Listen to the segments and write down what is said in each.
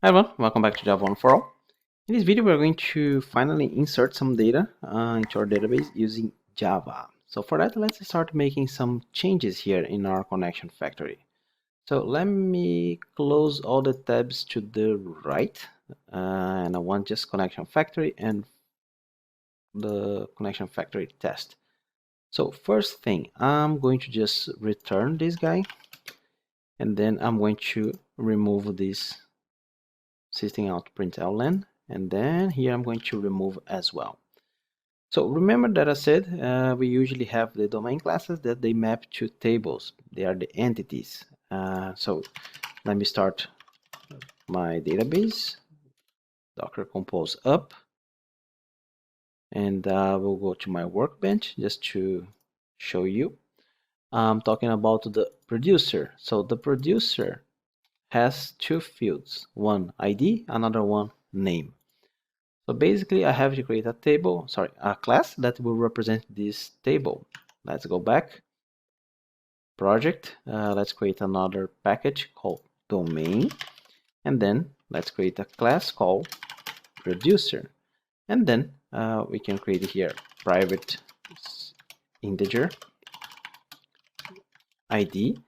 Hi everyone, welcome back to Java 1 for All. In this video, we're going to finally insert some data into our database using Java. So for that, let's start making some changes here in our connection factory. So let me close all the tabs to the right, and I want just connection factory and the connection factory test. So first thing, I'm going to just return this guy, and then I'm going to remove this system out println, and then here I'm going to remove as well. So remember that I said we usually have the domain classes that they map to tables. They are the entities. So let me start my database, Docker compose up, and we'll go to my workbench just to show you. I'm talking about the producer. So the producer has two fields, one ID, another one name. So basically I have to create a class that will represent this table. Let's go back, project, let's create another package called domain, and then let's create a class called producer, and then we can create here private integer ID,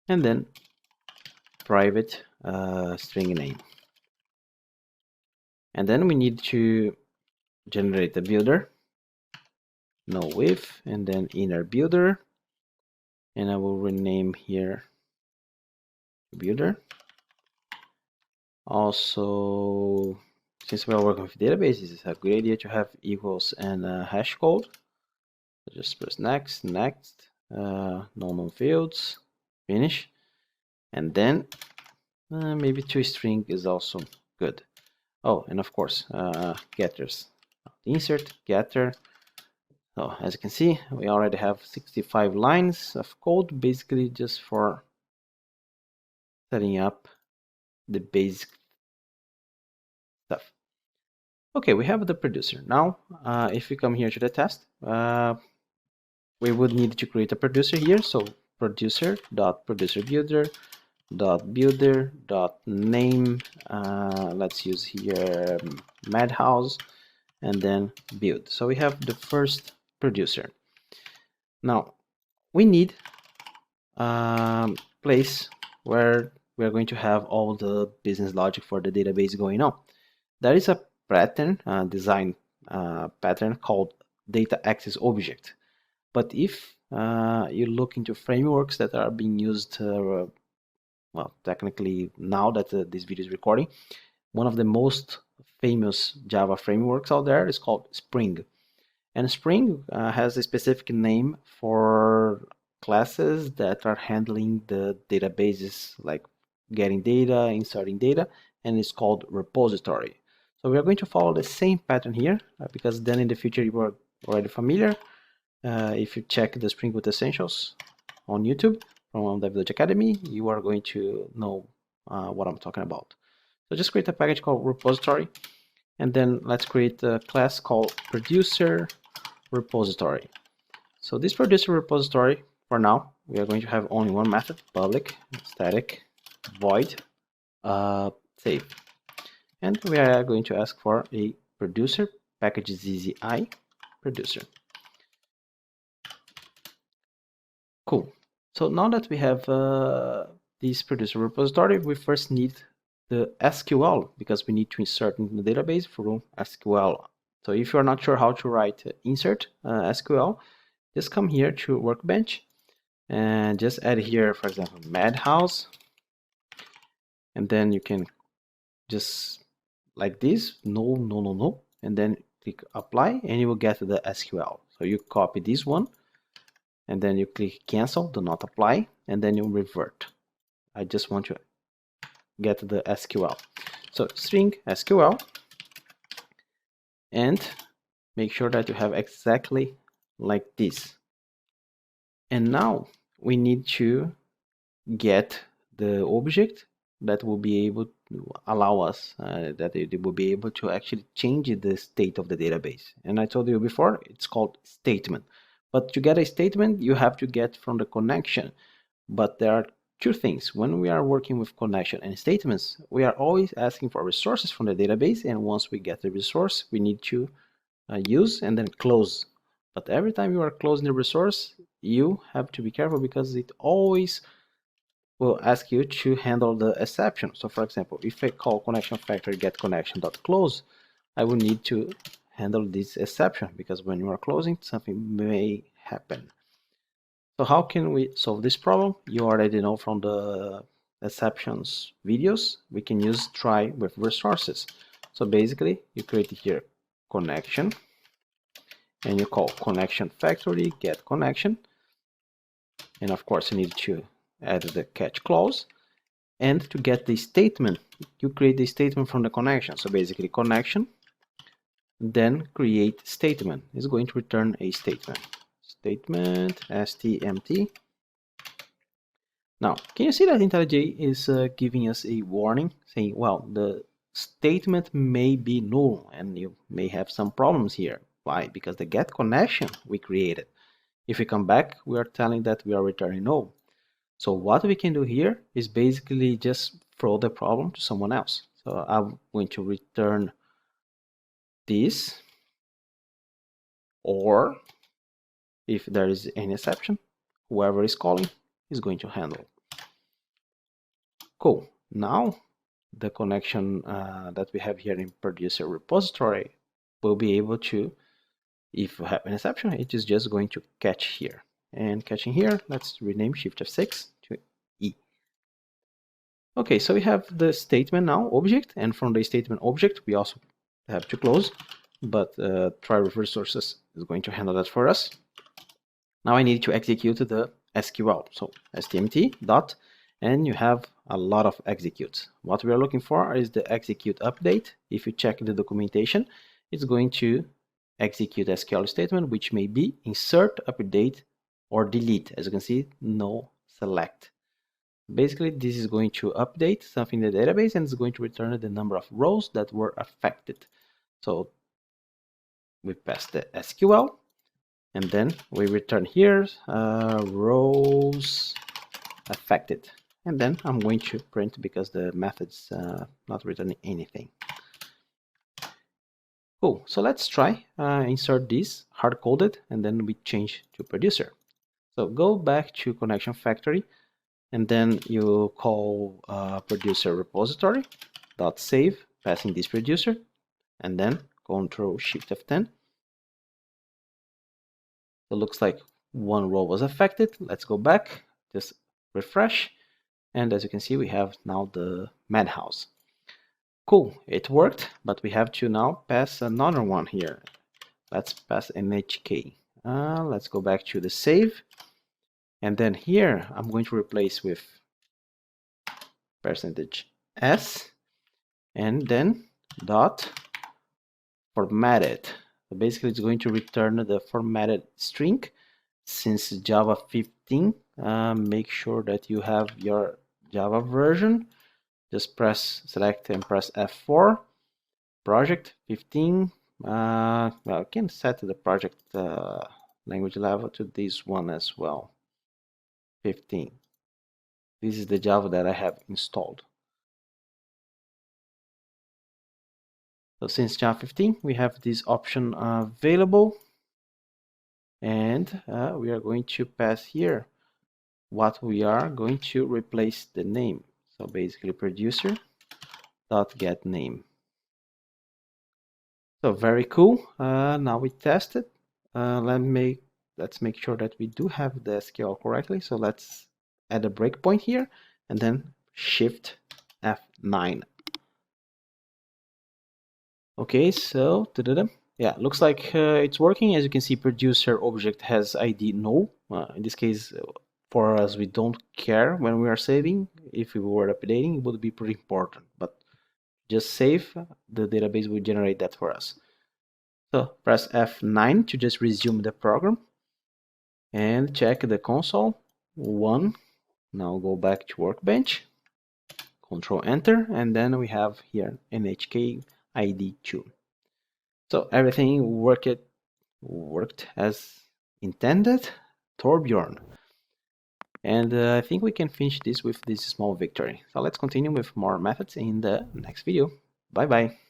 and then private string name. And then we need to generate a builder, no width, and then inner builder, and I will rename here builder. Also, since we are working with databases, it's a good idea to have equals and hash code. So just press next, no known fields, finish, and then maybe toString is also good. Oh, and of course, getters. Insert getter. So as you can see, we already have 65 lines of code, basically just for setting up the basic stuff. Okay, we have the producer. Now, if we come here to the test, we would need to create a producer here. So producer.producerBuilder.builder.name. Let's use here madhouse, and then build. So we have the first producer. Now we need a place where we're going to have all the business logic for the database going on. There is a pattern, design pattern called data access object. But if you look into frameworks that are being used, well, technically now that this video is recording, one of the most famous Java frameworks out there is called Spring. And Spring has a specific name for classes that are handling the databases, like getting data, inserting data, and it's called repository. So we are going to follow the same pattern here, because then in the future you are already familiar. If you check the Spring Boot Essentials on YouTube from DevDojo Academy, you are going to know what I'm talking about. So just create a package called repository, and then let's create a class called producer repository. So this producer repository, for now, we are going to have only one method, public static void save. And we are going to ask for a producer package zzi producer. Cool. So now that we have this producer repository, we first need the SQL, because we need to insert in the database from SQL. So if you're not sure how to write insert SQL, just come here to Workbench and just add here, for example, madhouse, and then you can just like this, no, and then click apply, and you will get the SQL. So you copy this one, and then you click cancel, do not apply, and then you revert. I just want to get the SQL. So string SQL, and make sure that you have exactly like this. And now we need to get the object that will be able to allow us, that it will be able to actually change the state of the database. And I told you before, it's called statement. But to get a statement, you have to get from the connection. But there are two things. When we are working with connection and statements, we are always asking for resources from the database, and once we get the resource, we need to use and then close. But every time you are closing the resource, you have to be careful because it always will ask you to handle the exception. So for example, if I call connection factory get connection.close, I will need to handle this exception because when you are closing, something may happen. So how can we solve this problem? You already know from the exceptions videos, we can use try with resources. So basically, you create here connection, and you call connection factory get connection, and of course you need to add the catch clause. And to get the statement, you create the statement from the connection. So basically connection, then create statement is going to return a statement. Statement stmt. Now, can you see that IntelliJ is giving us a warning saying, well, the statement may be null and you may have some problems here. Why? Because the get connection we created. If we come back, we are telling that we are returning null. So what we can do here is basically just throw the problem to someone else. So I'm going to return this, or if there is any exception, whoever is calling is going to handle. Cool. Now the connection that we have here in producer repository will be able to, if we have an exception, it is just going to catch here. And catching here, let's rename Shift F6 to E. Okay, so we have the statement now object, and from the statement object we also have to close, but try with resources is going to handle that for us. Now I need to execute the SQL. So stmt dot, and you have a lot of executes. What we are looking for is the execute update. If you check the documentation, it's going to execute SQL statement, which may be insert, update, or delete. As you can see, no select. Basically, this is going to update something in the database and it's going to return the number of rows that were affected. So we pass the SQL and then we return here rows affected. And then I'm going to print because the method's not returning anything. Cool, so let's try insert this hard-coded and then we change to producer. So go back to connection factory and then you call producer repository dot save, passing this producer, and then Control Shift F10. So it looks like one row was affected. Let's go back, just refresh, and as you can see, we have now the madhouse. Cool, it worked, but we have to now pass another one here. Let's pass NHK. Let's go back to the save, and then here I'm going to replace with %s and then dot formatted. So basically it's going to return the formatted string. Since Java 15, make sure that you have your Java version. Just press select and press F4. Project 15. Well, I can set the project language level to this one as well. 15. This is the Java that I have installed. So since Java 15, we have this option available, and we are going to pass here what we are going to replace the name. So basically producer dot get name. So very cool. Now we test it. Let's make sure that we do have the SQL correctly. So let's add a breakpoint here and then Shift F9. Okay, so yeah, looks like it's working. As you can see, producer object has ID null. In this case, for us, we don't care when we are saving. If we were updating, it would be pretty important. But just save, the database will generate that for us. So press F9 to just resume the program and check the console. 1. Now go back to Workbench. Control Enter, and then we have here NHK ID 2. So everything worked as intended. Torbjorn. And I think we can finish this with this small victory. So let's continue with more methods in the next video. Bye bye.